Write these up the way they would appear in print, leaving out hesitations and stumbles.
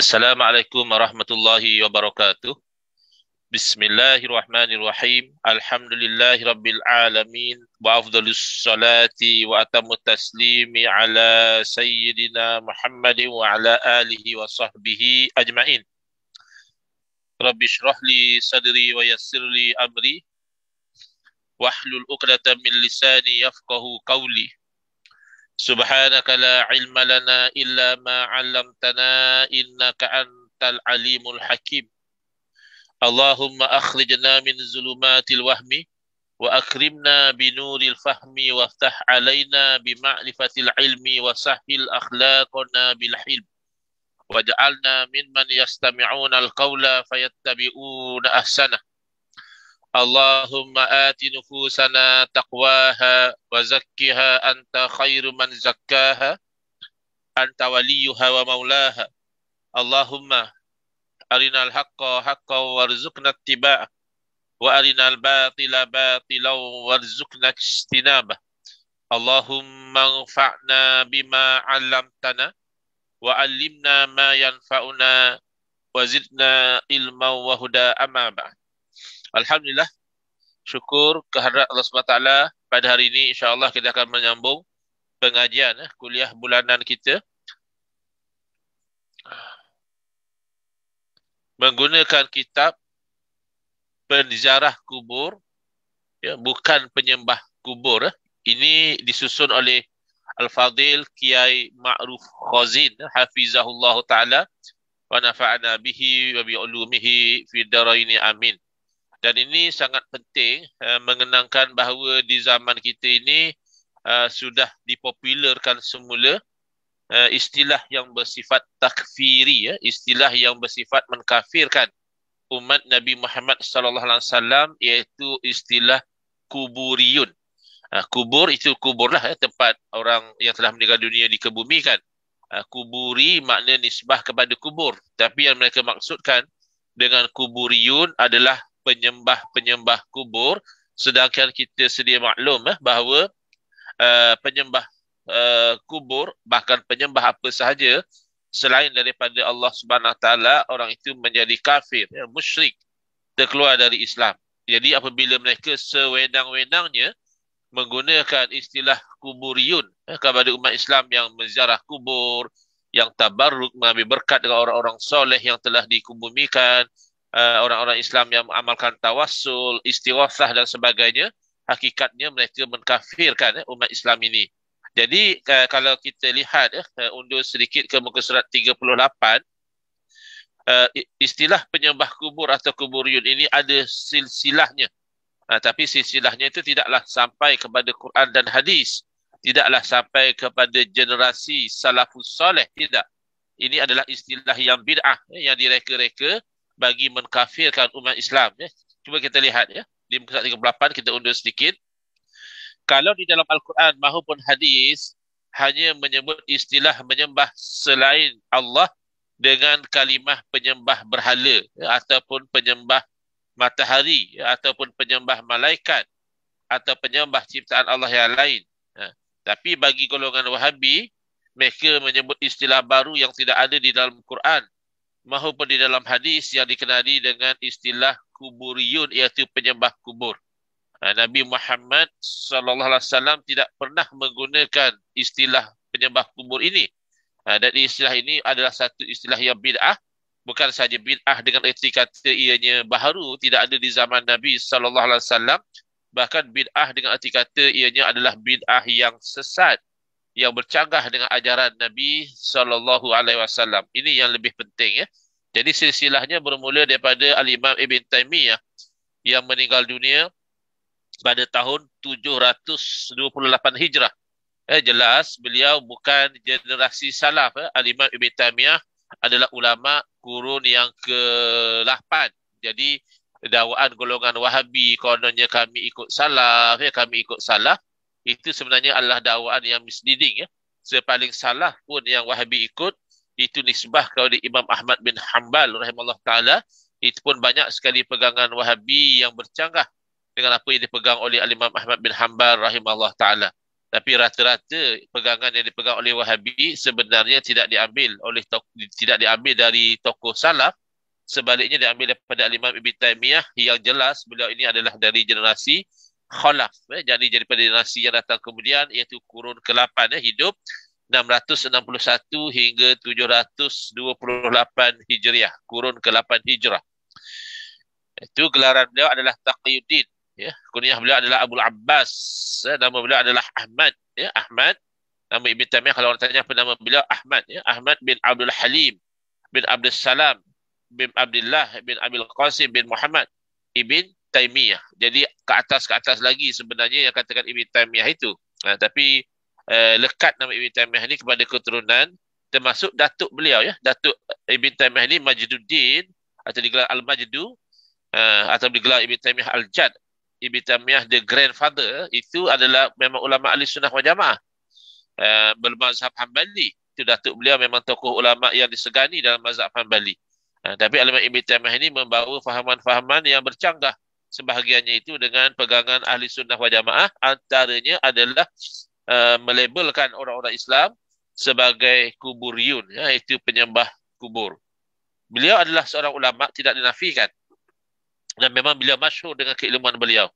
Assalamualaikum warahmatullahi wabarakatuh. Bismillahirrahmanirrahim. Alhamdulillahi rabbil alamin. Wa afdalus salati wa atamut taslimi ala sayyidina Muhammadin wa ala alihi wa sahbihi ajma'in. Rabbi shrah li sadri wa yassir li amri. Wahlul uqdatan min lisani yafqahu qawli. Subhanaka la ilma lana illa ma 'allamtana innaka antal alimul hakim. Allahumma akhrijna min zulumatil wahmi wa akrimna binuril fahmi waftah alaina bima'rifatil ilmi wa sahhil akhlaqana bil hilm waj'alna mimman yastami'una al-qawla fayattabi'una ahsana. Allahumma ati nufusana taqwaha wa zakkiha anta khairu man zakkaha anta waliyuha wa maulaha. Allahumma arinal haqqa haqqan warzuqna ittiba'ah wa arinal batila batilan warzuqna ijtinabah. Allahumma anfa'na bima 'allamtana wa 'allimna ma yanfa'una wa zidna ilman wa huda amma ba'd. Alhamdulillah, syukur kehadrat Allah SWT. Pada hari ini insya-Allah kita akan menyambung pengajian kuliah bulanan kita menggunakan kitab Penziarah Kubur, ya, bukan penyembah kubur. Ini disusun oleh Al-Fadhil Kiai Ma'ruf Khazin hafizahullah taala wa nafa'ana bihi wa bi ulumihi fi daraini amin. Dan ini sangat penting mengenangkan bahawa di zaman kita ini sudah dipopularkan semula istilah yang bersifat takfiri, ya, istilah yang bersifat mengkafirkan umat Nabi Muhammad sallallahu alaihi wasallam, iaitu istilah kuburiyun. Kubur itu kuburlah, ya, tempat orang yang telah meninggal dunia dikebumikan. Kuburi makna nisbah kepada kubur, tapi yang mereka maksudkan dengan kuburiyun adalah penyembah-penyembah kubur, sedangkan kita sedia maklum bahawa penyembah kubur, bahkan penyembah apa sahaja selain daripada Allah Subhanahu Wa Taala, orang itu menjadi kafir, ya, musyrik, terkeluar dari Islam. Jadi apabila mereka sewenang-wenangnya menggunakan istilah kuburiyun kepada umat Islam yang menziarah kubur, yang tabarruk, mengambil berkat dengan orang-orang soleh yang telah dikubumikan, orang-orang Islam yang mengamalkan tawassul, istighosah dan sebagainya, hakikatnya mereka mengkafirkan umat Islam ini. Jadi kalau kita lihat, undur sedikit ke muka surat 38, istilah penyembah kubur atau kuburiyun ini ada silsilahnya. Tapi silsilahnya itu tidaklah sampai kepada Quran dan hadis, tidaklah sampai kepada generasi salafus soleh, tidak. Ini adalah istilah yang bid'ah, yang direka-reka bagi mengkafirkan umat Islam. Cuba kita lihat, ya, di muka surat 38 kita undur sedikit. Kalau di dalam Al-Quran maupun hadis hanya menyebut istilah menyembah selain Allah dengan kalimah penyembah berhala, ya, ataupun penyembah matahari, ya, ataupun penyembah malaikat atau penyembah ciptaan Allah yang lain. Tapi bagi golongan Wahabi, mereka menyebut istilah baru yang tidak ada di dalam Quran maupun di dalam hadis yang dikenali dengan istilah kuburiyun, iaitu penyembah kubur. Nabi Muhammad sallallahu alaihi wasallam tidak pernah menggunakan istilah penyembah kubur ini. Dan istilah ini adalah satu istilah yang bid'ah, bukan sahaja bid'ah dengan erti kata ianya baharu, tidak ada di zaman Nabi sallallahu alaihi wasallam, bahkan bid'ah dengan erti kata ianya adalah bid'ah yang sesat, yang bercanggah dengan ajaran Nabi sallallahu alaihi wasallam. Ini yang lebih penting, ya. Jadi silsilahnya bermula daripada Al-Imam Ibn Taymiyah yang meninggal dunia pada tahun 728 Hijrah. Jelas beliau bukan generasi salaf. Al-Imam Ibn Taymiyah adalah ulama kurun yang ke-8. Jadi dakwaan golongan Wahabi kononnya kami ikut salaf, kami ikut salaf, itu sebenarnya adalah dakwaan yang misleading, ya. Sepaling salaf pun yang Wahabi ikut itu nisbah kepada Imam Ahmad bin Hanbal rahimahullah taala. Itu pun banyak sekali pegangan Wahabi yang bercanggah dengan apa yang dipegang oleh Imam Ahmad bin Hanbal rahimahullah taala. Tapi rata-rata pegangan yang dipegang oleh Wahabi sebenarnya tidak diambil dari tokoh salaf, sebaliknya diambil daripada Imam Ibn Taymiyah yang jelas beliau ini adalah dari generasi khalaf, jadi daripada generasi yang datang kemudian, iaitu kurun ke-8, hidup 661 hingga 728 Hijriah, kurun ke-8 Hijrah. Itu gelaran beliau adalah Taqiyuddin, ya. Kunyah beliau adalah Abu Abbas, nama beliau adalah Ahmad, ya, Ahmad. Nama Ibn Taymiyah kalau orang tanya apa nama beliau, Ahmad, ya, Ahmad bin Abdul Halim bin Abdul Salam bin Abdullah bin Abil Qasim bin Muhammad Ibn Taymiyah. Jadi ke atas lagi sebenarnya yang katakan Ibn Taymiyah itu. Tapi lekat nama Ibn Taymiyah ini kepada keturunan, termasuk datuk beliau, ya, Datuk Ibn Taymiyah ini Majduddin, atau digelar Al-Majdu, atau digelar Ibn Taymiyah Al-Jad. Ibn Taymiyah the grandfather itu adalah memang ulama ahli sunnah wal jamaah, bermazhab Hambali. Itu datuk beliau memang tokoh ulama yang disegani dalam mazhab Hambali. Tapi Al-Imam Ibn Taymiyah ini membawa fahaman-fahaman yang bercanggah. Sebahagiannya itu dengan pegangan ahli sunnah wal jamaah, antaranya adalah melabelkan orang-orang Islam sebagai kuburiyun, iaitu penyembah kubur. Beliau adalah seorang ulama, tidak dinafikan, dan memang beliau masyhur dengan keilmuan beliau.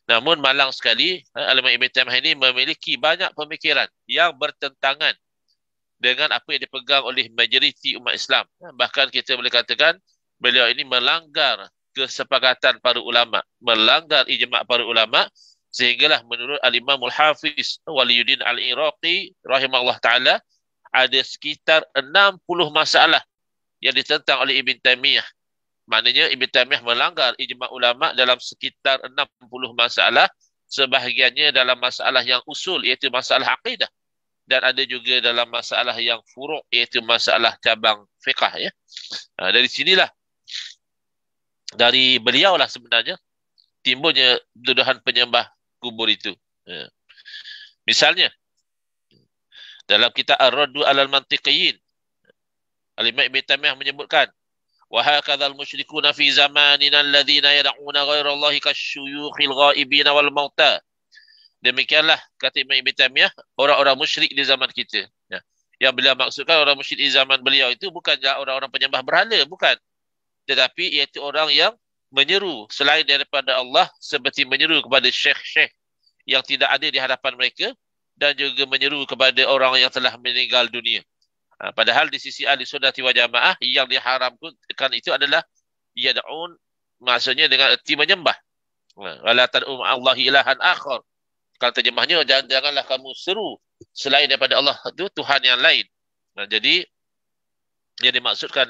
Namun malang sekali, Al-Imam Ibn Taymiyah ini memiliki banyak pemikiran yang bertentangan dengan apa yang dipegang oleh majoriti umat Islam. Bahkan kita boleh katakan beliau ini melanggar kesepakatan para ulama, melanggar ijma' para ulama, sehinggalah menurut Al-Imam Al-Hafiz Waliyuddin Al-Iraqi rahimahullah ta'ala, ada sekitar 60 masalah yang ditentang oleh Ibn Taymiyah. Maknanya Ibn Taymiyah melanggar ijma' ulama dalam sekitar 60 masalah, sebahagiannya dalam masalah yang usul, iaitu masalah akidah, dan ada juga dalam masalah yang furu', iaitu masalah cabang fiqah, ya. Dari sinilah, dari beliau lah sebenarnya timbulnya tuduhan penyembah kubur itu. Misalnya dalam kitab Ar-Raddu 'alal Mantiqiyin, Al-Imam Ibn Taymiyah menyebutkan, wa hakadzal musyrikuna fi zamanina alladhina yad'una ghairallahi kasyuyukhil ghaibina wal mauta. Demikianlah kata Imam Ibn Taymiyah, orang-orang musyrik di zaman kita. Yang beliau maksudkan orang musyrik di zaman beliau itu bukanlah orang-orang penyembah berhala, bukan. Tetapi iaitu orang yang menyeru selain daripada Allah, seperti menyeru kepada syekh-syekh yang tidak ada di hadapan mereka, dan juga menyeru kepada orang yang telah meninggal dunia. Padahal di sisi ahli sunnah wal jamaah yang diharamkan itu adalah yad'un, maksudnya dengan erti menyembah. Wala tad'u ma'allahi ilahan akhar. Kalau terjemahnya, janganlah kamu seru selain daripada Allah itu Tuhan yang lain. Jadi yang dimaksudkan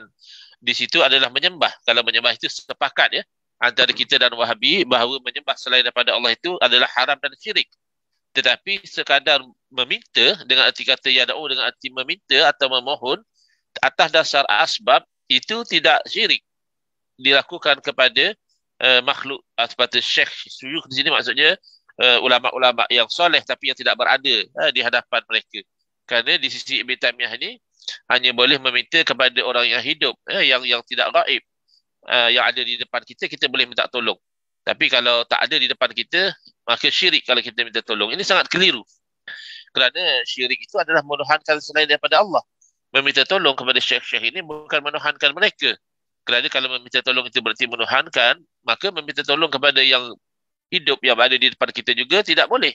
di situ adalah menyembah. Kalau menyembah itu sepakat, ya, antara kita dan Wahabi bahawa menyembah selain daripada Allah itu adalah haram dan syirik. Tetapi sekadar meminta dengan arti kata yada'u, dengan arti meminta atau memohon atas dasar asbab, itu tidak syirik dilakukan kepada makhluk, seperti syekh suyukh di sini maksudnya ulama-ulama yang soleh tapi yang tidak berada di hadapan mereka. Kerana di sisi Ibn Taymiyah ini hanya boleh meminta kepada orang yang hidup, yang tidak gaib, yang ada di depan kita, kita boleh minta tolong. Tapi kalau tak ada di depan kita, maka syirik kalau kita minta tolong. Ini sangat keliru. Kerana syirik itu adalah menuhankan selain daripada Allah. Meminta tolong kepada syekh-syekh ini bukan menuhankan mereka. Kerana kalau meminta tolong itu berarti menuhankan, maka meminta tolong kepada yang hidup yang ada di depan kita juga tidak boleh.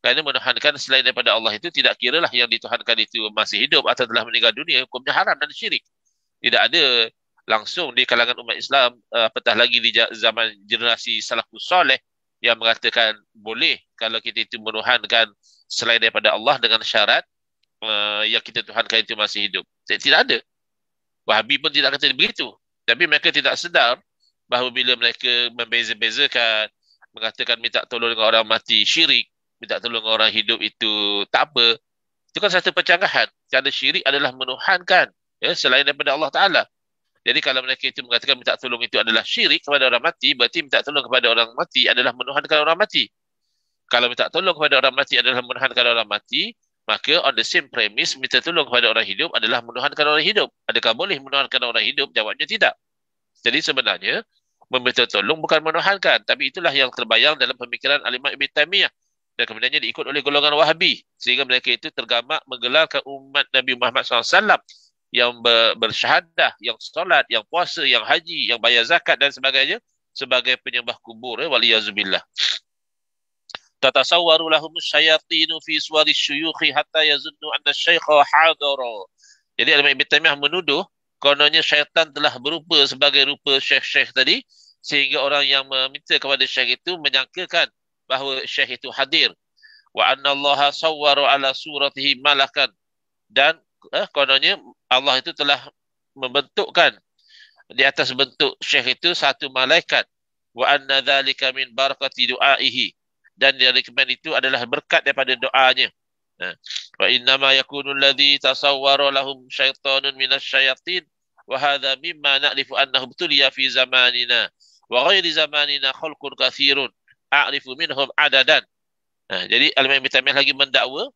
Kerana menuhankan selain daripada Allah itu tidak kiralah yang dituhankan itu masih hidup atau telah meninggal dunia, hukumnya haram dan syirik. Tidak ada langsung di kalangan umat Islam, apatah lagi di zaman generasi salafus soleh, yang mengatakan boleh kalau kita itu menuhankan selain daripada Allah dengan syarat yang kita tuhankan itu masih hidup. Tidak ada. Wahabi pun tidak kata begitu. Tapi mereka tidak sedar bahawa bila mereka membeza-bezakan, mengatakan minta tolong dengan orang mati syirik, minta tolong dengan orang hidup itu tak apa, itu kan satu pencanggahan. Kerana syirik adalah menuhankan, ya, selain daripada Allah Ta'ala. Jadi kalau mereka itu mengatakan minta tolong itu adalah syirik kepada orang mati, berarti minta tolong kepada orang mati adalah menuhankan orang mati. Kalau minta tolong kepada orang mati adalah menuhankan orang mati, maka on the same premise, minta tolong kepada orang hidup adalah menuhankan orang hidup. Adakah boleh menuhankan orang hidup? Jawabnya tidak. Jadi sebenarnya meminta tolong bukan menuhankan, tapi itulah yang terbayang dalam pemikiran Al-Imam Ibn Taymiyah. Dan kemudiannya diikut oleh golongan Wahabi. Sehingga mereka itu tergamak menggelarkan umat Nabi Muhammad SAW yang bersyahadah, yang solat, yang puasa, yang haji, yang bayar zakat dan sebagainya sebagai penyembah kubur. Waliyazubillah. Tatasawwaru lahum syayatinu fi suwari syuyukhi hatta yazunnu anna syaikha hadara. Jadi Al-Imam Ibn Taimiyah menuduh kononnya syaitan telah berupa sebagai rupa syekh-syekh tadi sehingga orang yang meminta kepada syekh itu menyangkakan bahawa syekh itu hadir. Wa anna Allah sawwara ala suratihi malakan. Dan kononnya Allah itu telah membentukkan di atas bentuk syekh itu satu malaikat. Wa anna dzalika min barakati du'aihi. Dan dari kemarin itu adalah berkat daripada doanya. Wa innama yakunu alladhi tasawwara lahum syaitanun minas syayatin wa hadha mimma na'rifu annahu tuliya fi zamanina wa ghairi zamanina khalqun katsirun a'rifu minhum adadan. Jadi Al-Imam Ibn Taimiyah lagi mendakwa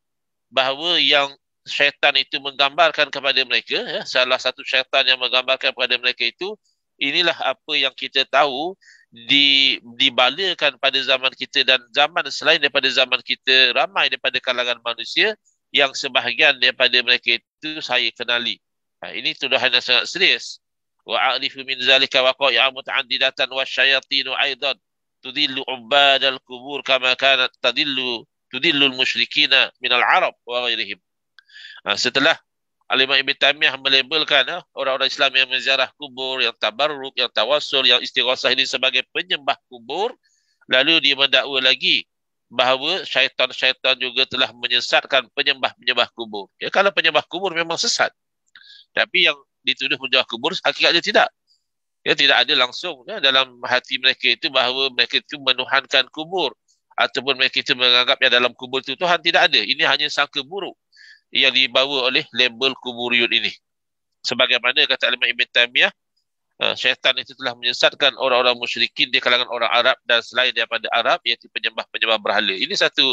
bahawa yang syaitan itu menggambarkan kepada mereka, salah satu syaitan yang menggambarkan kepada mereka itu, inilah apa yang kita tahu dibalakan pada zaman kita dan zaman selain daripada zaman kita, ramai daripada kalangan manusia yang sebahagian daripada mereka itu saya kenali. Ini tuduhan yang sangat serius. Wa a'rifu min zalika waqa'i'a muta'addidatan wasyayatinu aidan tudillu ubadal kubur kama kanat tudillu al-musyrikina minal Arab wa ghairihim. Setelah Al-Imam Ibn Taimiyah melabelkan orang-orang Islam yang menziarah kubur, yang tabarruk, yang tawassul, yang istighasah ini sebagai penyembah kubur, lalu dia mendakwa lagi bahawa syaitan-syaitan juga telah menyesatkan penyembah-penyembah kubur. Ya, kalau penyembah kubur memang sesat. Tapi yang dituduh penyembah kubur hakikatnya tidak. Ya, tidak ada langsung dalam hati mereka itu bahawa mereka itu menuhankan kubur ataupun mereka itu menganggap yang dalam kubur itu Tuhan. Tidak ada. Ini hanya sangka buruk yang dibawa oleh label kuburiyun ini. Sebagaimana kata Al-Imam Ibn Taimiyah, syaitan itu telah menyesatkan orang-orang musyrikin di kalangan orang Arab dan selain daripada Arab, iaitu penyembah-penyembah berhala. Ini satu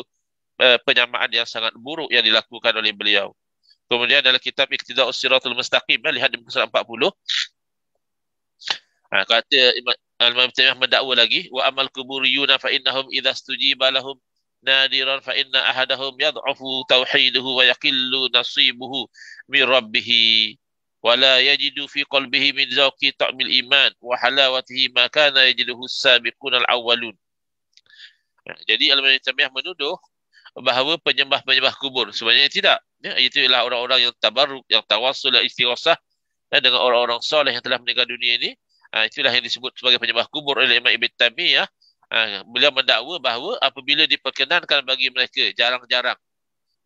penyamaan yang sangat buruk yang dilakukan oleh beliau. Kemudian dalam kitab Iqtida'us Siratul Mustaqim, lihat di muka surat 40, kata Al-Imam Ibn Taimiyah mendakwa lagi, wa amal kuburiyuna fa innahum idza stujiba lahum nadiran fa inna ahadahum yad'ufu tauhiduhu wa yaqillu nasibuhu min rabbih wa la yajidu fi qalbihi min zawqi ta'mil iman wa halawatihi ma kana yajiduhu as-sabiqun al-awwalun. Jadi Al-Imam Taimiyah menuduh bahawa penyembah-penyembah kubur sebenarnya tidak, itu ialah orang-orang yang tabarruk, yang tawassul, yang istighasah dengan orang-orang soleh yang telah meninggal dunia ini. Itulah yang disebut sebagai penyembah kubur oleh Imam Ibn Taimiyah. Beliau mendakwa bahawa apabila diperkenankan bagi mereka, jarang-jarang.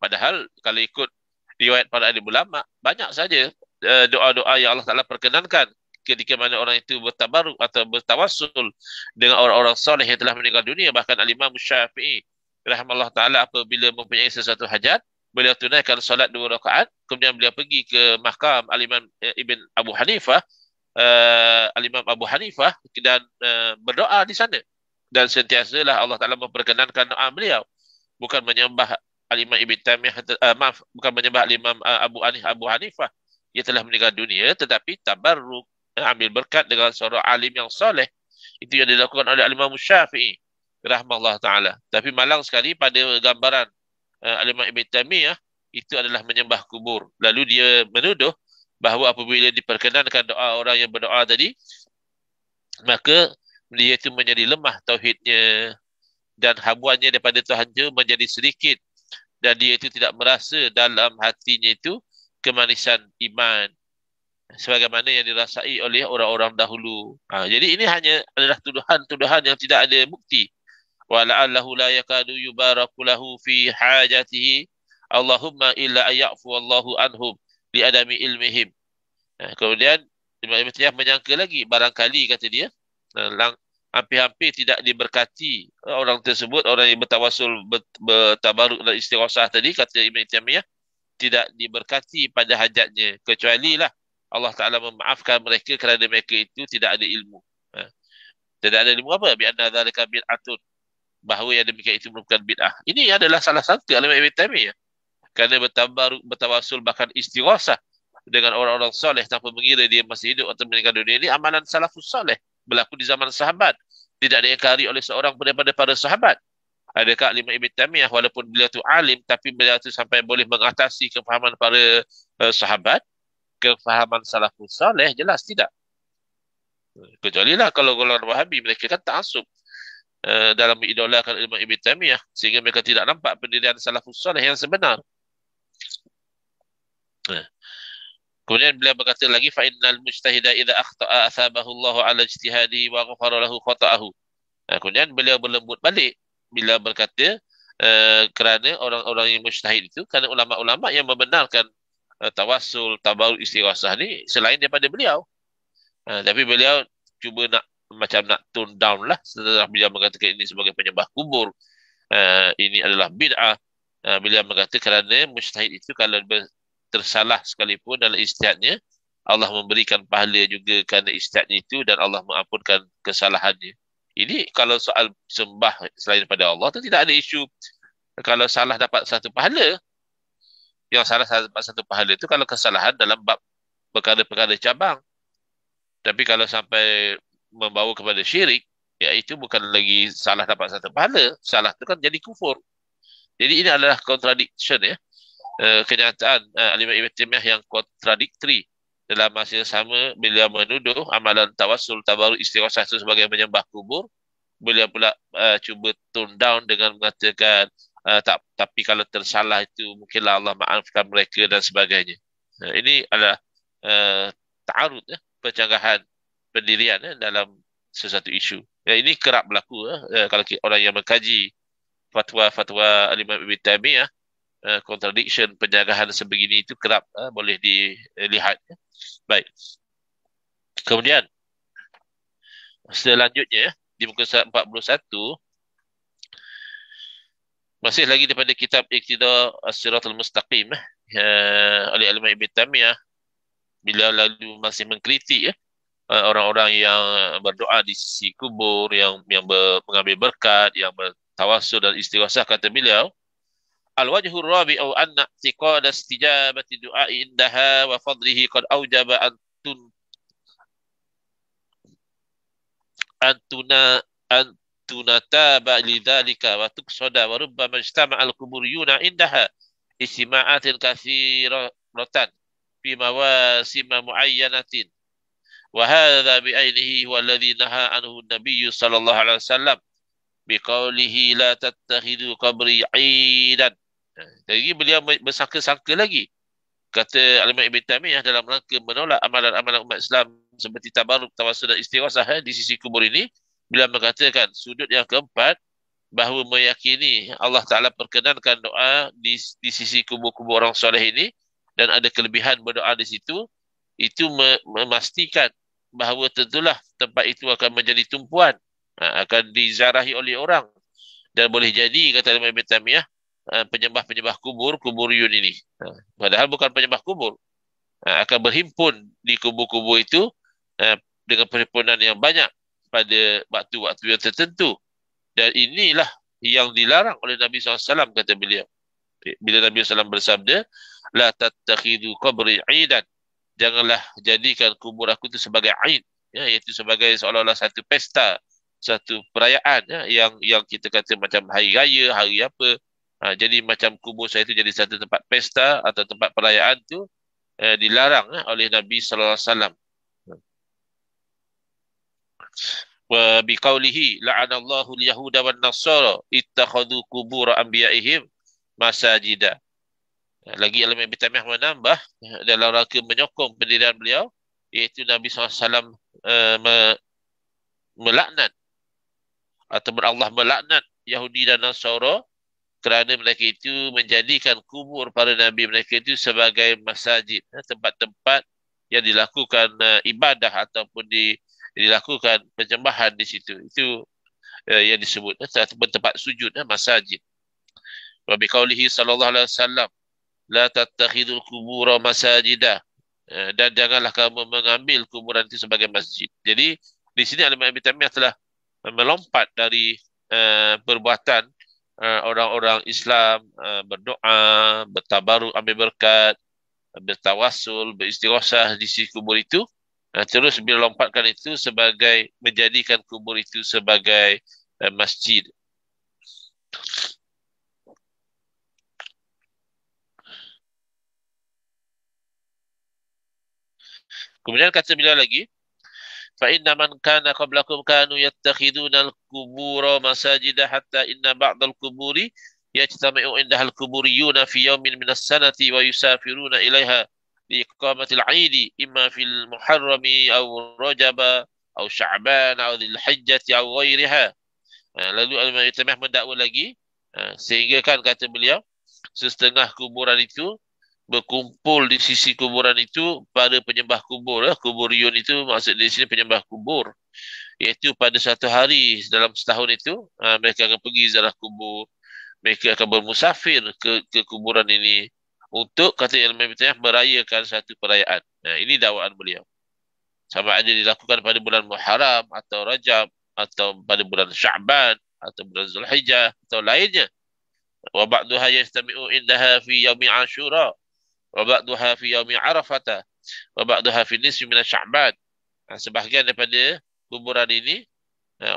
Padahal kalau ikut riwayat para alim ulama, banyak saja doa-doa yang Allah Ta'ala perkenankan ketika mana orang itu bertabaruk atau bertawassul dengan orang-orang soleh yang telah meninggal dunia. Bahkan Al-Imam Syafi'i rahimahullah Ta'ala apabila mempunyai sesuatu hajat, beliau tunaikan solat 2 rakaat, kemudian beliau pergi ke mahkam Al-Imam Ibn Abu Hanifah, Al-Imam Abu Hanifah, dan berdoa di sana. Dan sentiasalah Allah Ta'ala memperkenankan doa beliau. Bukan menyembah Al-Imam Ibn Taimiyah, bukan menyembah Al-Imam Abu Hanifah yang telah meninggal dunia, tetapi tabarruk, ambil berkat dengan seorang alim yang soleh. Itu yang dilakukan oleh Al-Imam Syafi'i rahimahullah Ta'ala. Tapi malang sekali pada gambaran Al-Imam Ibn Taimiyah, itu adalah menyembah kubur. Lalu dia menuduh bahawa apabila diperkenankan doa orang yang berdoa tadi, maka dia itu menjadi lemah tauhidnya dan habuannya daripada Tuhan itu menjadi sedikit, dan dia itu tidak merasa dalam hatinya itu kemanisan iman sebagaimana yang dirasai oleh orang-orang dahulu. Jadi ini hanya adalah tuduhan-tuduhan yang tidak ada bukti. Wa la'allahu la yakadu yubaraku lahu fi hajatihi Allahumma illa ayyafu Allahu anhum li adami ilmihim. Kemudian Imam Ibn Taimiyah menyangka lagi, barangkali kata dia, hampir-hampir tidak diberkati orang tersebut, orang yang bertawassul, bertabaruk dan istighasah tadi, kata Ibn Taimiyah, tidak diberkati pada hajatnya, kecuali lah Allah Ta'ala memaafkan mereka kerana mereka itu tidak ada ilmu. Tidak ada ilmu apa? Bi'anna dzalika bid'atun, bahawa yang demikian itu merupakan bid'ah. Ini adalah salah satu Al-Imam Ibn Taimiyah. Kerana bertabaruk, bertawassul, bahkan istighasah dengan orang-orang soleh tanpa mengira dia masih hidup atau meninggal dunia, ini amalan salafus soleh, berlaku di zaman sahabat. Tidak diingkari oleh seorang daripada para sahabat. Adakah Imam Ibn Taimiyah walaupun beliau tu alim tapi beliau tu sampai boleh mengatasi kefahaman para sahabat, kefahaman salafus saleh? Jelas tidak. Kecuali lah kalau golongan Wahabi, mereka kan ta'assub dalam mengidolakan Imam Ibn Taimiyah sehingga mereka tidak nampak pendirian salafus saleh yang sebenar. Eh, Kemudian beliau berkata lagi, fa innal mujtahida idza akhta'a athabahu Allah ala ijtihadihi wa ghafara lahu khata'ahu. Kemudian beliau berlembut balik bila berkata kerana orang-orang yang mujtahid itu, kerana ulama-ulama yang membenarkan tawassul, tabaruk, istighasah ni selain daripada beliau. Tapi beliau cuba nak macam nak tone down lah setelah beliau mengatakan ini sebagai penyembah kubur. Ini adalah bid'ah. Beliau mengatakan kerana mujtahid itu kalau tersalah sekalipun dalam ijtihadnya, Allah memberikan pahala juga kerana ijtihadnya itu dan Allah mengampunkan kesalahannya. Ini kalau soal sembah selain daripada Allah tu tidak ada isu. Kalau salah dapat satu pahala, yang salah dapat satu pahala itu kalau kesalahan dalam bab perkara-perkara cabang. Tapi kalau sampai membawa kepada syirik, ya itu bukan lagi salah dapat satu pahala. Salah itu kan jadi kufur. Jadi ini adalah contradiction ya. Kenyataan Imam Ibn Taimiyah yang kontradiktori. Dalam masa yang sama, beliau menuduh amalan tawassul, tabaruk, istighasah itu sebagai menyembah kubur. Beliau pula cuba tone down dengan mengatakan tapi kalau tersalah itu mungkinlah Allah maafkan mereka dan sebagainya. Ini adalah ta'arud ya, pencanggahan pendirian dalam sesuatu isu. Ini kerap berlaku kalau orang yang mengkaji fatwa-fatwa Imam Ibn Taimiyah, contradiction, penjagahan sebegini itu kerap boleh dilihat. Baik. Kemudian selanjutnya di muka surat 41 masih lagi daripada kitab Iqtida As-Siratal Mustaqim oleh Imam Ibn Taimiyah, bila lalu masih mengkritik orang-orang yang berdoa di sisi kubur, yang mengambil berkat, yang bertawassul dan istighasah. Kata beliau, al-wajhur rabi'u anna i'tiqad istijabati du'a'i indaha wa fadlihi qad aujaba an tunataba lidzalika wa tuqsada wa rubbama ijtama'a al-quburiyuna indaha istima'atin katsiratan fi mawasim muayyanatin wa hadha bi'ainihi huwa alladhi naha anhu an-nabiy sallallahu alaihi wasallam biqaulihi la tattakhidhu qabri 'idan. Jadi beliau bersangka-sangka lagi. Kata Imam Ibn Taimiyah dalam rangka menolak amalan-amalan umat Islam seperti tabaruk, tawassul dan istighasah di sisi kubur ini, beliau mengatakan sudut yang keempat bahawa meyakini Allah Ta'ala perkenankan doa di sisi kubur-kubur orang soleh ini dan ada kelebihan berdoa di situ, itu memastikan bahawa tentulah tempat itu akan menjadi tumpuan, akan dizarahi oleh orang, dan boleh jadi, kata Imam Ibn Taimiyah, penyembah-penyembah kubur, kuburiyun ini, padahal bukan penyembah kubur, akan berhimpun di kubur-kubur itu dengan perhimpunan yang banyak pada waktu-waktu yang tertentu. Dan inilah yang dilarang oleh Nabi SAW, kata beliau. Bila Nabi SAW bersabda, la tattakhidu qabri 'idan, janganlah jadikan kubur aku itu sebagai 'id, iaitu sebagai seolah-olah satu pesta, satu perayaan yang kita kata macam hari raya, hari apa. Jadi macam kubur saya itu jadi satu tempat pesta atau tempat perayaan tu dilarang oleh Nabi sallallahu alaihi wasallam. Wa biqaulihi la'anallahu al-yahuda wan nasara ittakhadhu qubur anbiya'ihim masajida. Lagi Imam Ibn Taimiyah menambah dalam rangka menyokong pendirian beliau, iaitu Nabi SAW melaknat atau Allah melaknat Yahudi dan Nasara kerana mereka itu menjadikan kubur para Nabi mereka itu sebagai masjid, tempat-tempat yang dilakukan ibadah ataupun dilakukan penyembahan di situ. Itu yang disebut tempat sujud, masjid. Wa biqaulihi sallallahu alaihi wasallam la tattakhidul qubura masajida, dan janganlah kamu mengambil kuburan itu sebagai masjid. Jadi di sini Imam Ibn Taimiyah telah melompat dari perbuatan orang-orang Islam berdoa, bertabaruk, ambil berkat, bertawassul, beristighosah di sisi kubur itu, terus bila lompatkan itu sebagai menjadikan kubur itu sebagai masjid. Kemudian kata beliau lagi, فإن من كان قبلكم كانوا يتخذون القبور مساجد حتى إن بعض القبور يجتمع عندها القبوريون في يوم من السنة ويسافرون إليها لإقامة العيد إما في المحرم أو رجب أو شعبان أو ذي الحجة أو غيرها. Lalu Al-Imam Ibn mendakwa lagi, sehingga kan kata beliau, setengah kuburan itu berkumpul di sisi kuburan itu pada penyembah kubur. Kuburiyun itu maksud di sini penyembah kubur. Iaitu pada satu hari dalam setahun itu, mereka akan pergi ziarah kubur. Mereka akan bermusafir ke kuburan ini untuk, kata Imam Ibn Taymiyah, merayakan satu perayaan. Ini dakwaan beliau. Sama ada dilakukan pada bulan Muharram atau Rajab atau pada bulan Sya'ban atau bulan Zulhijjah atau lainnya. Wa ba'duha yastami'u indaha fi yaumi Ashura wa ba'duha fi yaumi Arafah wa ba'duha fi nisfi min Sya'ban. Sebahagian daripada kuburan ini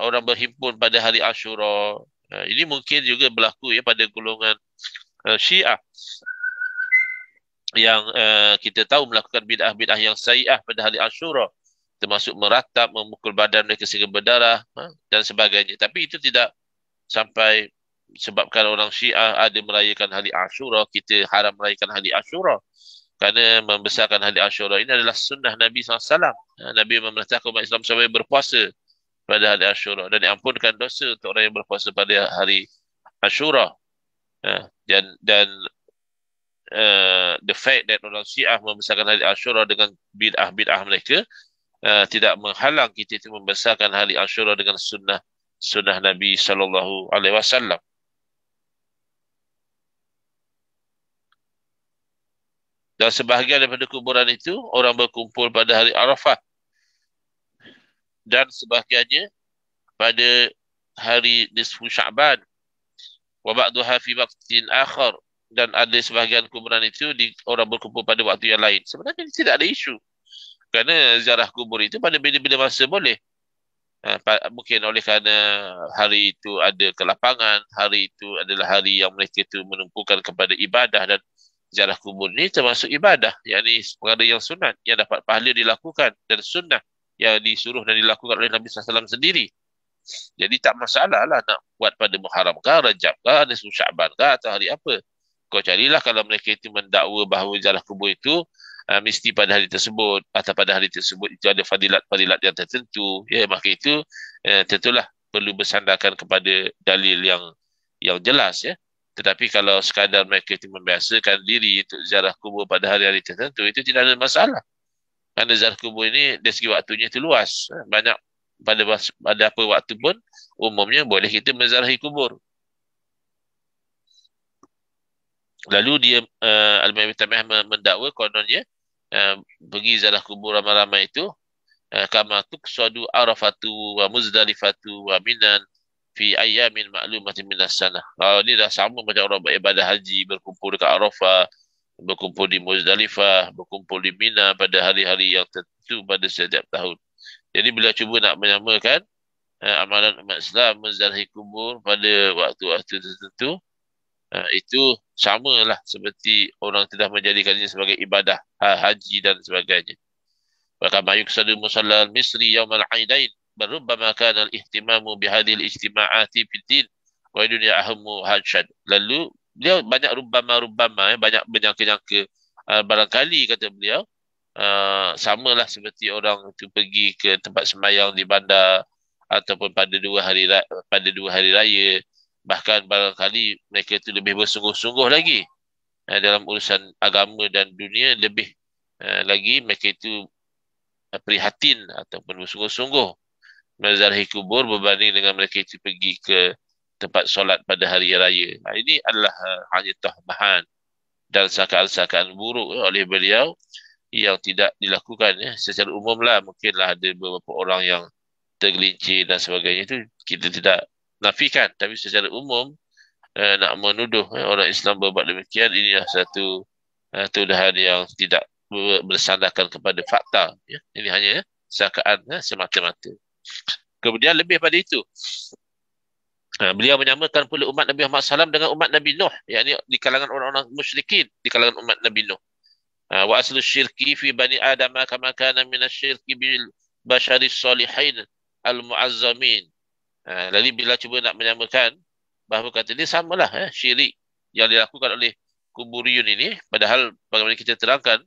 orang berhimpun pada hari Ashura. Ini mungkin juga berlaku ya pada golongan Syiah yang kita tahu melakukan bid'ah-bid'ah yang sayi'ah pada hari Ashura, termasuk meratap, memukul badan mereka sehingga berdarah dan sebagainya. Tapi itu tidak sampai sebabkan orang Syiah ada merayakan hari Ashura, kita haram merayakan hari Ashura. Kerana membesarkan hari Ashura ini adalah sunnah Nabi SAW. Nabi memerintahkan umat Islam supaya berpuasa pada hari Ashura dan diampunkan dosa untuk orang yang berpuasa pada hari Ashura. Dan the fact that orang Syiah membesarkan hari Ashura dengan bid'ah-bid'ah mereka tidak menghalang kita itu membesarkan hari Ashura dengan sunnah Nabi SAW. Dan sebahagian daripada kuburan itu orang berkumpul pada hari Arafah dan sebahagiannya pada hari nisfu Sya'ban wa ba'duha fi waqtin akhar, dan ada sebahagian kuburan itu orang berkumpul pada waktu yang lain. Sebenarnya tidak ada isu. Kerana ziarah kubur itu pada bila-bila masa boleh. Mungkin oleh kerana hari itu ada kelapangan, hari itu adalah hari yang mereka itu menumpukan kepada ibadah, dan ziarah kubur ini termasuk ibadah, yakni perkara yang sunat yang dapat pahala dilakukan dan sunnah yang disuruh dan dilakukan oleh Nabi SAW sendiri. Jadi tak masalah lah nak buat pada Muharram ke, Rajab ke, Nisfu Sya'ban ke atau hari apa. Kau carilah kalau mereka itu mendakwa bahawa ziarah kubur itu mesti pada hari tersebut atau pada hari tersebut itu ada fadilat-fadilat yang tertentu, ya, maka itu tentulah perlu bersandarkan kepada dalil yang jelas, ya. Tetapi kalau sekadar mereka itu membiasakan diri untuk ziarah kubur pada hari-hari tertentu, itu tidak ada masalah. Kerana ziarah kubur ini dari segi waktunya itu luas, banyak, pada apa waktu pun umumnya boleh kita menziarahi kubur. Lalu dia Al-Imam Ibn Taymiyah mendakwa kononnya pergi ziarah kubur ramai-ramai itu kama tuqsadu Arafatu wa Muzdalifatu wa Minan fi ayyamin ma'lumatin minas sanah. Ini dah sama macam orang beribadah haji, berkumpul dekat Arafah, berkumpul di Muzdalifah, berkumpul di Mina pada hari-hari yang tertentu pada setiap tahun. Jadi beliau cuba nak menyamakan amalan umat Islam menziarahi kubur pada waktu-waktu tertentu, itu samalah seperti orang telah menjadikannya sebagai ibadah haji dan sebagainya. Bahkan yuqsadu musalla al-misri yawm al-aidain barubbama kana al-ihtimamu bihadhihi al-ijtima'ati fid din wa dunya ahammu hajjad. Lalu beliau banyak rubbama banyak menyangka-nyangka, barangkali kata beliau samalah seperti orang itu pergi ke tempat sembahyang di bandar ataupun pada dua hari raya. Bahkan barangkali mereka itu lebih bersungguh-sungguh lagi dalam urusan agama dan dunia, lebih lagi mereka itu prihatin ataupun bersungguh-sungguh menziarahi kubur berbanding dengan mereka itu pergi ke tempat solat pada hari raya. Ini adalah hanya tahmahan dan sangkaan-sangkaan buruk oleh beliau yang tidak dilakukan secara umum lah. Mungkinlah ada beberapa orang yang tergelincir dan sebagainya, itu kita tidak nafikan, tapi secara umum nak menuduh orang Islam berbuat demikian, ini adalah satu tuduhan yang tidak bersandarkan kepada fakta, ya. Ini hanya sangkaan semata-mata. Kemudian lebih pada itu, Beliau menyamakan pula umat Nabi Muhammad SAW dengan umat Nabi Nuh, yakni di kalangan orang-orang musyrikin di kalangan umat Nabi Nuh. Wa aslu syirki fi bani Adam kama kana min asyirki bil bashari salihin al muazzamin. Jadi bila cuba nak menyamakan, bahawa kata dia samalah syirik yang dilakukan oleh kuburiyun ini, padahal bagaimana kita terangkan,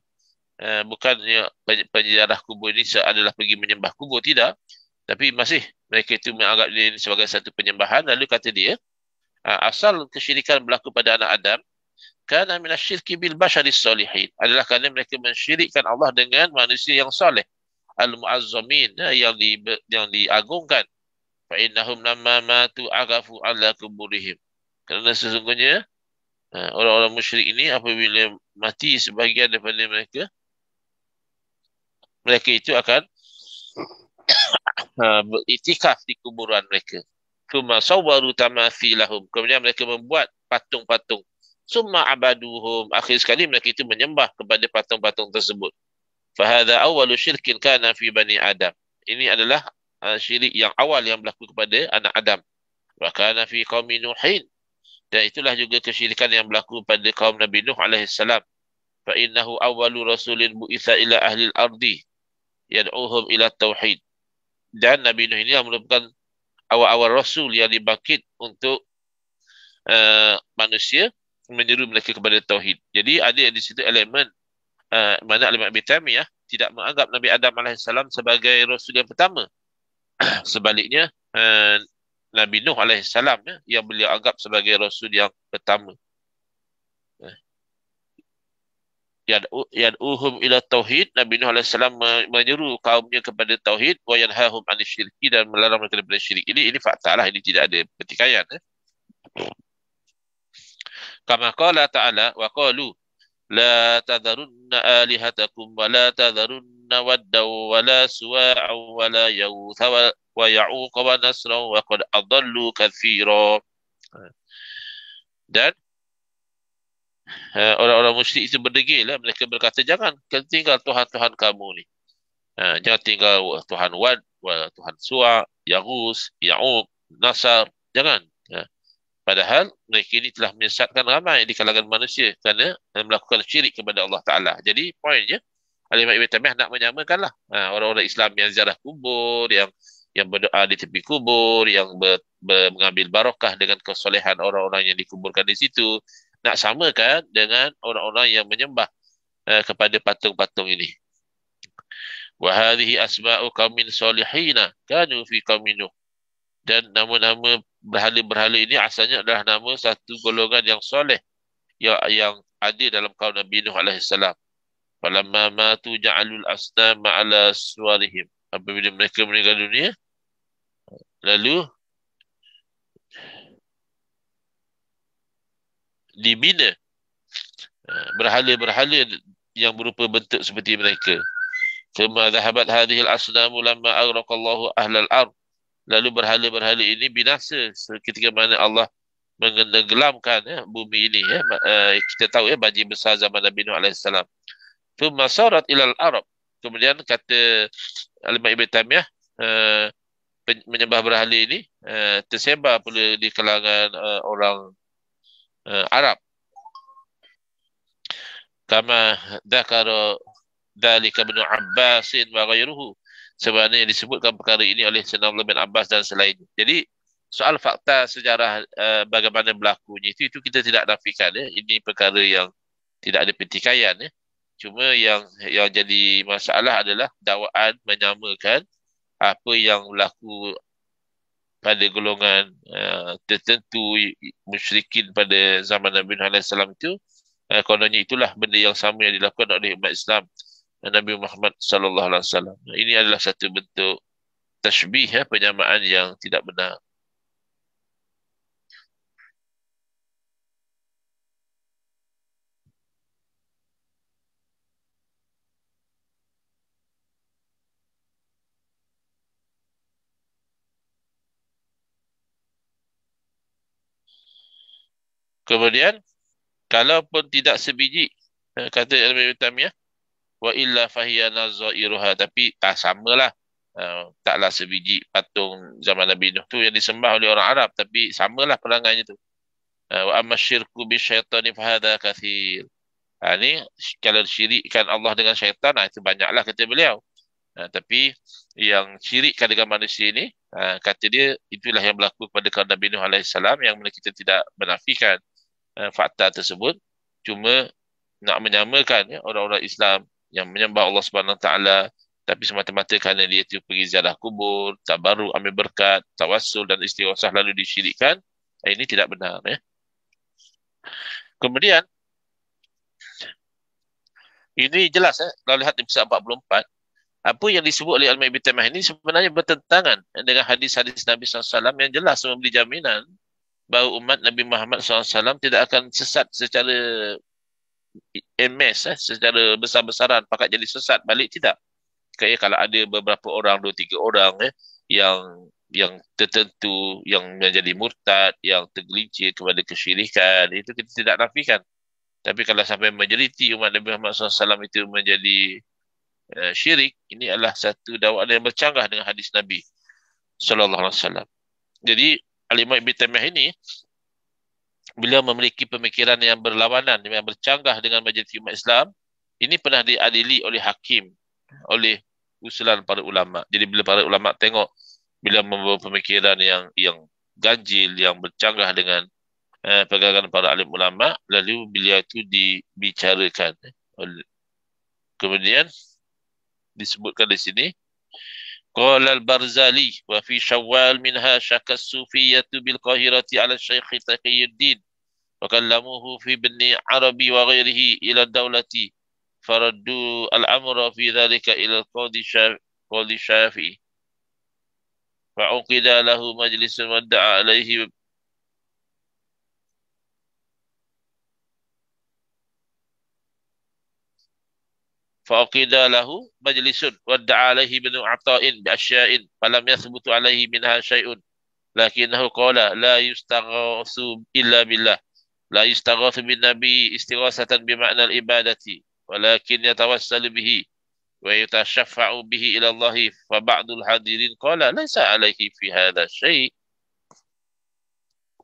bukannya penjara kubur ini adalah pergi menyembah kubur, tidak. Tapi masih mereka itu menganggap ini sebagai satu penyembahan. Lalu kata dia, asal kesyirikan berlaku pada anak Adam, kana minasyirki bil basharis salihin, adalah kerana mereka mensyirikkan Allah dengan manusia yang soleh, al-muazzamin, yang diagungkan. Fa innahum lamma matu agafu ala kuburihim. Kerana sesungguhnya orang-orang musyrik ini apabila mati, sebahagian daripada mereka itu akan beriktikaf di kuburan mereka. Thumma sawwaru tamathilahum, kemudian mereka membuat patung-patung. Summa abaduhum, akhir sekali mereka itu menyembah kepada patung-patung tersebut. Fahadha awwalu syirkin kana fi bani Adam. Ini adalah syirik yang awal yang berlaku kepada anak Adam. Wa kana fi qaumi Nuhin, dan itulah juga kesyirikan yang berlaku pada kaum Nabi Nuh alaihi salam. Fa innahu awwalu rasulin bu'itha ila ahli al-ardi yad'uhum ila tauhid. Dan Nabi Nuh ini merupakan awal-awal rasul yang dibangkit untuk manusia, menyeru mereka kepada tauhid. Jadi ada di situ elemen mana Imam Abi Taimiyah tidak menganggap Nabi Adam alaihissalam sebagai rasul yang pertama. Sebaliknya Nabi Nuh alaihissalam yang beliau anggap sebagai rasul yang pertama. Yad'uhum ila tauhid, Nabi Nuh alaihissalam menyeru kaumnya kepada tauhid, wa yanhahum 'anil syirki, dan melarang mereka daripada syirik. Ini fakta lah, ini tidak ada pertikaian. Kama qala ta'ala wa qalu la tadharunna alihatakum wa la tadharunna waddaw wa la suwa'a wa la yawtha wa ya'uqa wa nasra wa qad adallu katsira. Dan orang-orang musyrik itu berdegil lah. Mereka berkata, jangan tinggal Tuhan-Tuhan kamu ni. Jangan tinggal Tuhan Wad, Tuhan Suwa, Yaghus, Ya'uq, Nasar. Jangan. Padahal mereka ini telah menyesatkan ramai di kalangan manusia kerana melakukan syirik kepada Allah Ta'ala. Jadi poinnya, Al-Imam Ibn Taimiyah nak menyamakanlah orang-orang Islam yang ziarah kubur, yang berdoa di tepi kubur, yang mengambil barakah dengan kesolehan orang-orang yang dikuburkan di situ, nak samakan dengan orang-orang yang menyembah kepada patung-patung ini. Wa hadhihi asma'u qaumin salihina kanu fi qaumin Nuh. Dan nama-nama berhala-berhala ini asalnya adalah nama satu golongan yang soleh yang ada dalam kaum Nabi Nuh alaihissalam. Falamma matu ja'alul asnama ala suwarihim. Apabila mereka meninggal dunia, lalu dibina berhala-berhala yang berupa bentuk seperti mereka. Thumma dhahabat hadhihi al-asnamu lamma aghraqallahu ahlal ard. Lalu berhala-berhala ini binasa ketika mana Allah menenggelamkan bumi ini. Kita tahu banjir besar zaman Nabi Nuh alaihissalam. Thumma sarat ilal Arab. Kemudian kata Al-Imam Ibn Taimiyah, menyembah berhala ini tersebar pula di kalangan orang Arab. Kama dzakara dzalika Ibnu Abbas wa ghairuhu. Sebenarnya disebutkan perkara ini oleh Sayyidina Abdullah bin Abbas dan selain. Jadi soal fakta sejarah bagaimana berlakunya itu kita tidak nafikan. Ini perkara yang tidak ada pertikaian. Cuma yang jadi masalah adalah dakwaan menyamakan apa yang berlaku pada golongan tertentu musyrikin pada zaman Nabi Muhammad SAW itu, kononnya itulah benda yang sama yang dilakukan oleh umat Islam Nabi Muhammad sallallahu alaihi wasallam. Ini adalah satu bentuk tashbih, penyamaan yang tidak benar. Kemudian, kalaupun tidak sebiji, kata Ibn Taimiyah, wa illa fahiya nazairuha, tapi samalah Taklah sebiji patung zaman Nabi Nuh tu yang disembah oleh orang Arab, tapi samalah perangannya tu. Wa amma syirku bisyaitani fahadha kathir. Ni kalau syirikkan Allah dengan syaitan, itu banyaklah kata beliau. Tapi yang syirikkan dengan manusia ini, kata dia, itulah yang berlaku pada kaum Nabi Nuh alaihissalam, yang mana kita tidak menafikan fakta tersebut. Cuma nak menyamakan orang-orang Islam yang menyembah Allah Subhanahu Wa Taala, tapi semata-mata kerana dia tu pergi ziarah kubur, tabarruk, ambil berkat, tawassul dan istighosah lalu disyirikkan, ini tidak benar. Kemudian, ini jelas kalau lihat di episode 44, apa yang disebut oleh Al-Imam Ibn Taimiyah ini sebenarnya bertentangan dengan hadis-hadis Nabi SAW yang jelas memberi jaminan bahawa umat Nabi Muhammad SAW tidak akan sesat secara secara besar-besaran, pakat jadi sesat balik, tidak. Kayak kalau ada beberapa orang, 2-3 orang yang tertentu yang menjadi murtad, yang tergelincir kepada kesyirikan, itu kita tidak nafikan. Tapi kalau sampai majoriti umat Nabi Muhammad SAW itu menjadi syirik, ini adalah satu dakwaan yang bercanggah dengan hadis Nabi sallallahu alaihi wasallam. Jadi Al-Imam Ibn Taimiyah ini, beliau memiliki pemikiran yang berlawanan, yang bercanggah dengan majoriti umat Islam. Ini pernah diadili oleh hakim, oleh usulan para ulama. Jadi bila para ulama tengok beliau membawa pemikiran yang ganjil, yang bercanggah dengan pegangan para alim ulama, lalu beliau itu dibicarakan. Kemudian disebutkan di sini, qala al-Barzali wa fi Syawal minha syakka as-sufiyyah bil Qahirati ala Syekh Taqiyuddin wa kallamuhu fi Ibn Arabi wa ghairihi ila dawlati faraddu al-amra fi dhalika ila al-Qadi Syafi'i fa uqida lahu majlisun wa da'a alaihi فأقيد له مجلس ودعا عليه ابن عطاء بأشياء فلم يثبت عليه منها شيء لكنه قال لا يستغاث إلا بالله لا يستغاث بالنبي استغاثة بمعنى الإبادة ولكن يتوسل به ويتشفع به إلى الله فبعض الحاضرين قال ليس عليه في هذا شيء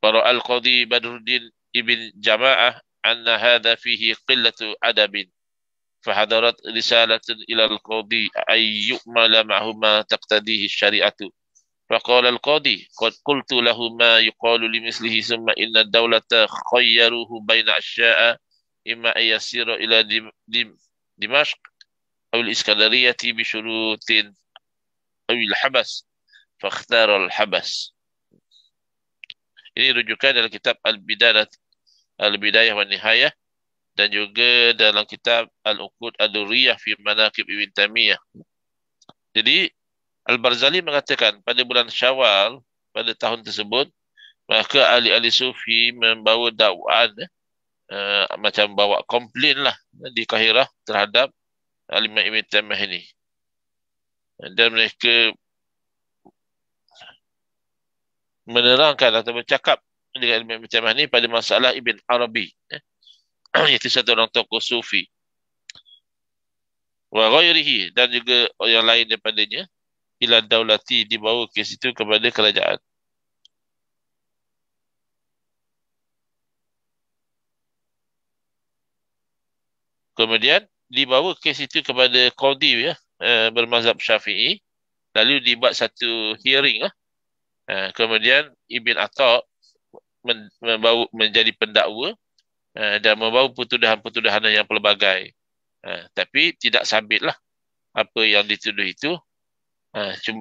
ورأى القاضي بدر الدين ابن جماعة أن هذا فيه قلة أدب فحضرت رسالة إلى القاضي أن يؤمل معه ما تقتضيه الشريعة فقال القاضي قد قلت له ما يقال لمثله ثم إن الدولة خيروه بين أشياء إما أن يسير إلى دمشق أو الإسكندرية بشروط أو الحبس فاختار الحبس. Ini rujukan dalam kitab Al-Bidayah wa Nihayah dan juga dalam kitab Al-Uqud Ad-Durriyah fi Manaqib Ibn Taimiyah. Jadi Al-Barzali mengatakan pada bulan Syawal pada tahun tersebut, maka ahli-ahli sufi membawa dakwaan macam bawa komplain lah di Kahirah terhadap Al-Imam Ibn Taimiyah ini. Dan mereka menerangkan atau bercakap dengan Ibn Taimiyah ini pada masalah Ibn Arabi, itu satu orang tokoh sufi, wa ghairihi, dan juga yang lain daripadanya, ila daulati, dibawa ke situ kepada kerajaan. Kemudian dibawa ke situ kepada qadi bermazhab Syafi'i, lalu dibuat satu hearing kemudian Ibn Atta membawa menjadi pendakwa dan membawa pertuduhan-pertuduhan yang pelbagai. Tapi tidak sabitlah apa yang dituduh itu.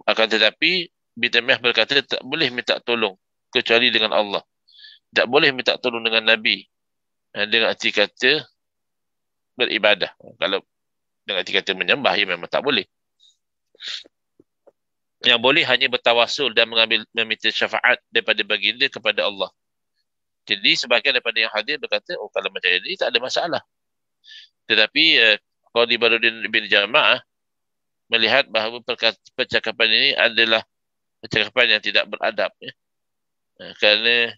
Akan tetapi Ibn Taimiyah berkata tak boleh minta tolong kecuali dengan Allah. Tak boleh minta tolong dengan Nabi dengan arti kata beribadah. Kalau dengan arti kata menyembah, ya memang tak boleh. Yang boleh hanya bertawasul dan meminta syafaat daripada baginda kepada Allah. Jadi sebahagian daripada yang hadir berkata, oh kalau macam ini tak ada masalah. Tetapi Qadi Badruddin bin Jamaah melihat bahawa percakapan ini adalah percakapan yang tidak beradab. Kerana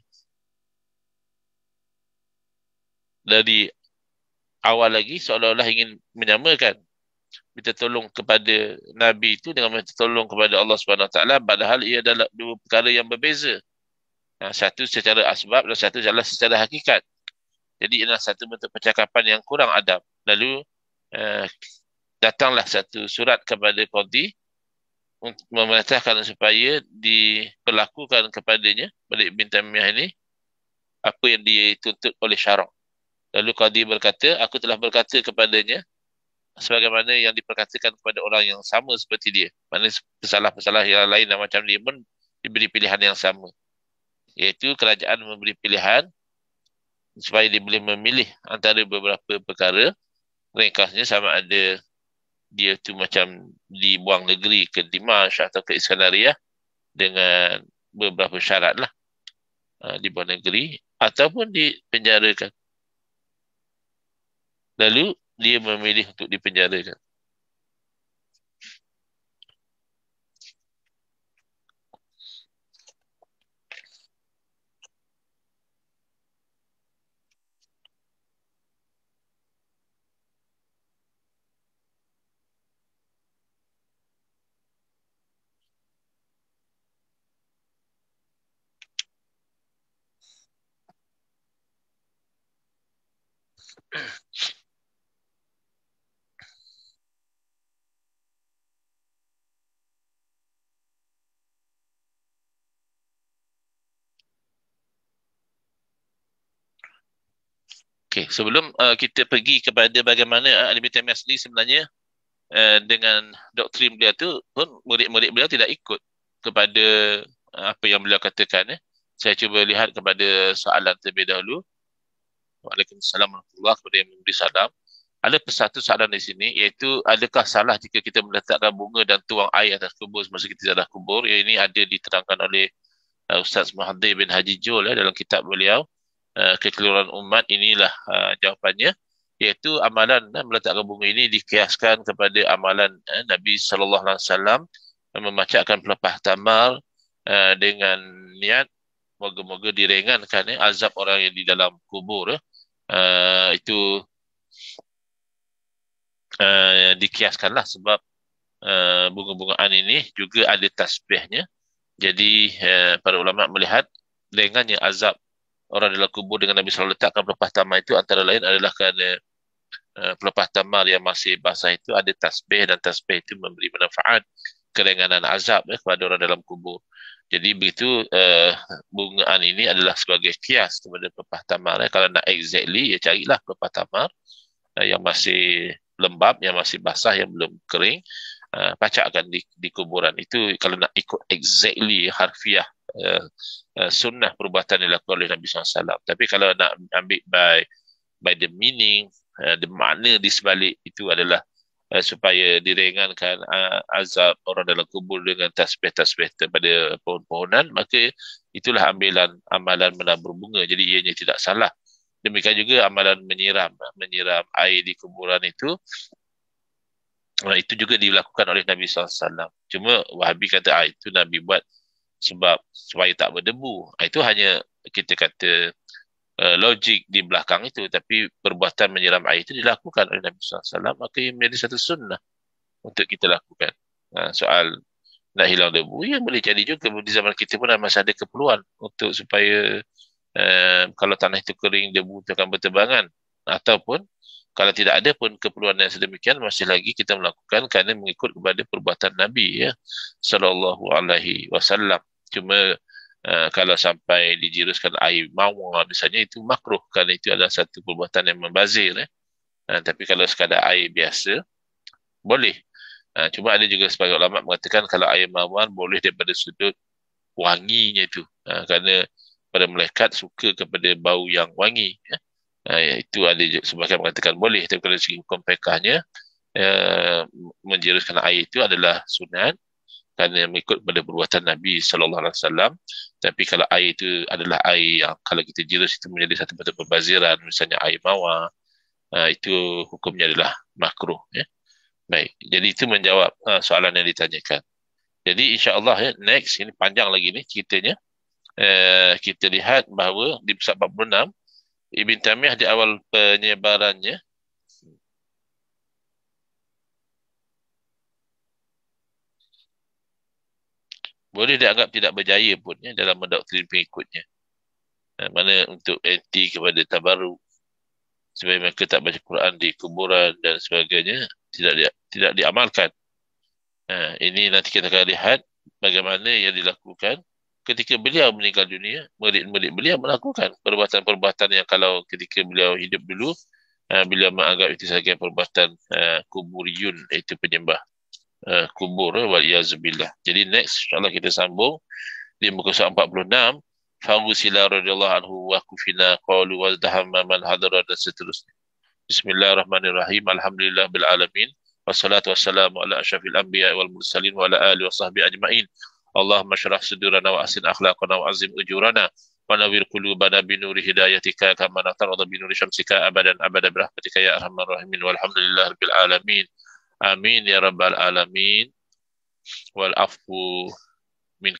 dari awal lagi seolah-olah ingin menyamakan minta tolong kepada Nabi itu dengan minta tolong kepada Allah Subhanahu Wa Taala, padahal ia adalah dua perkara yang berbeza. Satu secara asbab dan satu adalah secara hakikat. Jadi adalah satu bentuk percakapan yang kurang adab. Lalu uh, datanglah satu surat kepada qadi untuk memerintahkan supaya diperlakukan kepadanya, pada Ibn Taymiyah ini, apa yang dituntut oleh syarak. Lalu qadi berkata, aku telah berkata kepadanya sebagaimana yang diperkatakan kepada orang yang sama seperti dia. Maknanya pesalah-pesalah yang lain dan macam dia pun diberi pilihan yang sama. Iaitu kerajaan memberi pilihan supaya dia boleh memilih antara beberapa perkara. Ringkasnya sama ada dia tu macam dibuang negeri ke Dimash atau ke Iskandariyah dengan beberapa syarat lah. Dibuang negeri ataupun dipenjarakan. Lalu dia memilih untuk dipenjarakan. Okey, sebelum kita pergi kepada bagaimana Ibn Taymiyah sendiri sebenarnya dengan doktrin beliau tu pun murid-murid beliau tidak ikut kepada apa yang beliau katakan. Saya cuba lihat kepada soalan terlebih dahulu. Waalaikumsalam warahmatullahi kepada yang memberi salam. Ada satu soalan di sini, iaitu adakah salah jika kita meletakkan bunga dan tuang air atas kubur semasa kita dah kubur? Yang ini ada diterangkan oleh Ustaz Muhaddir bin Haji Jul dalam kitab beliau, Kekeliruan Umat. Inilah jawapannya, iaitu amalan meletakkan bunga ini dikiaskan kepada amalan Nabi sallallahu alaihi wasallam membacakan pelepah tamar dengan niat moga-moga diringankan azab orang yang di dalam kubur. Itu dikiaskanlah sebab bunga-bungaan ini juga ada tasbihnya. Jadi para ulama melihat ringannya azab orang dalam kubur dengan Nabi SAW letakkan pelepah tamar itu antara lain adalah kerana pelepah tamar yang masih basah itu ada tasbih, dan tasbih itu memberi manfaat keringanan azab kepada orang dalam kubur. Jadi begitu bungaan ini adalah sebagai kias kepada pelepah tamar. Kalau nak exactly, ya carilah pelepah tamar yang masih lembab, yang masih basah, yang belum kering, pacakkan di kuburan. Itu kalau nak ikut exactly harfiah sunnah perubatan yang dilakukan oleh Nabi SAW. Tapi kalau nak ambil by the meaning, the makna di sebalik itu adalah supaya diringankan azab orang dalam kubur dengan tasbih-tasbih daripada pohon-pohonan, maka itulah ambilan amalan menabur bunga. Jadi ianya tidak salah. Demikian juga amalan menyiram air di kuburan itu juga dilakukan oleh Nabi SAW. Cuma Wahabi kata itu Nabi buat sebab supaya tak berdebu. Itu hanya kita kata logik di belakang itu, tapi perbuatan menyiram air itu dilakukan oleh Nabi SAW, maka ia menjadi satu sunnah untuk kita lakukan. Soal nak hilang debu, ya boleh jadi juga di zaman kita pun masih ada keperluan untuk supaya kalau tanah itu kering, debu itu akan berterbangan. Ataupun kalau tidak ada pun keperluan yang sedemikian, masih lagi kita melakukan kerana mengikut kepada perbuatan Nabi sallallahu alaihi wasallam. Cuma kalau sampai dijiruskan air mawar misalnya, itu makruh kerana itu adalah satu perbuatan yang membazir. Tapi kalau sekadar air biasa boleh. Cuma ada juga sebagai ulama mengatakan kalau air mawar boleh daripada sudut wanginya itu, kerana pada malaikat suka kepada bau yang wangi. Itu ada sebagian mengatakan boleh, tapi kalau segi hukum fiqahnya menjeruskan air itu adalah sunat kerana mengikut pada perbuatan Nabi sallallahu alaihi wasallam. Tapi kalau air itu adalah air yang kalau kita jerus itu menjadi satu bentuk perbaziran, misalnya air mawar, itu hukumnya adalah makruh. Baik, jadi itu menjawab soalan yang ditanyakan. Jadi insya-Allah next, ini panjang lagi ni ceritanya. Kita lihat bahawa di pusat 46 Ibn Taymiyah di awal penyebarannya boleh dianggap tidak berjaya pun ya, dalam mendoktrin pengikutnya. Mana untuk anti kepada tabarruk, supaya mereka tak baca Quran di kuburan dan sebagainya, tidak diamalkan. Ini nanti kita akan lihat bagaimana yang dilakukan ketika beliau meninggal dunia. Murid-murid beliau melakukan perbuatan-perbuatan yang kalau ketika beliau hidup dulu, beliau menganggap itu sebagai perbuatan kuburiyun, iaitu penyembah kubur, waliyazubillah. Jadi next, insyaAllah kita sambung di muka surat 46. Fagusila radhiyallahu anhu wa kufina qalu wa dahamma man hadara dan seterusnya. Bismillahirrahmanirrahim. Alhamdulillah bil alamin. Wassalatu wassalamu ala asyrafil anbiya wal mursalin wa ala alihi wa sahbihi ajma'in. Allahumma syrah sudurana wa asin akhlaqana wa azim ujurana wa nawwir qulubana bi nuri hidayatika kama natarada bi nuri syamsika abadan abada bi rahmatika ya arhamar rahimin walhamdulillah bil alamin. Amin ya rabbal alamin. Wal afu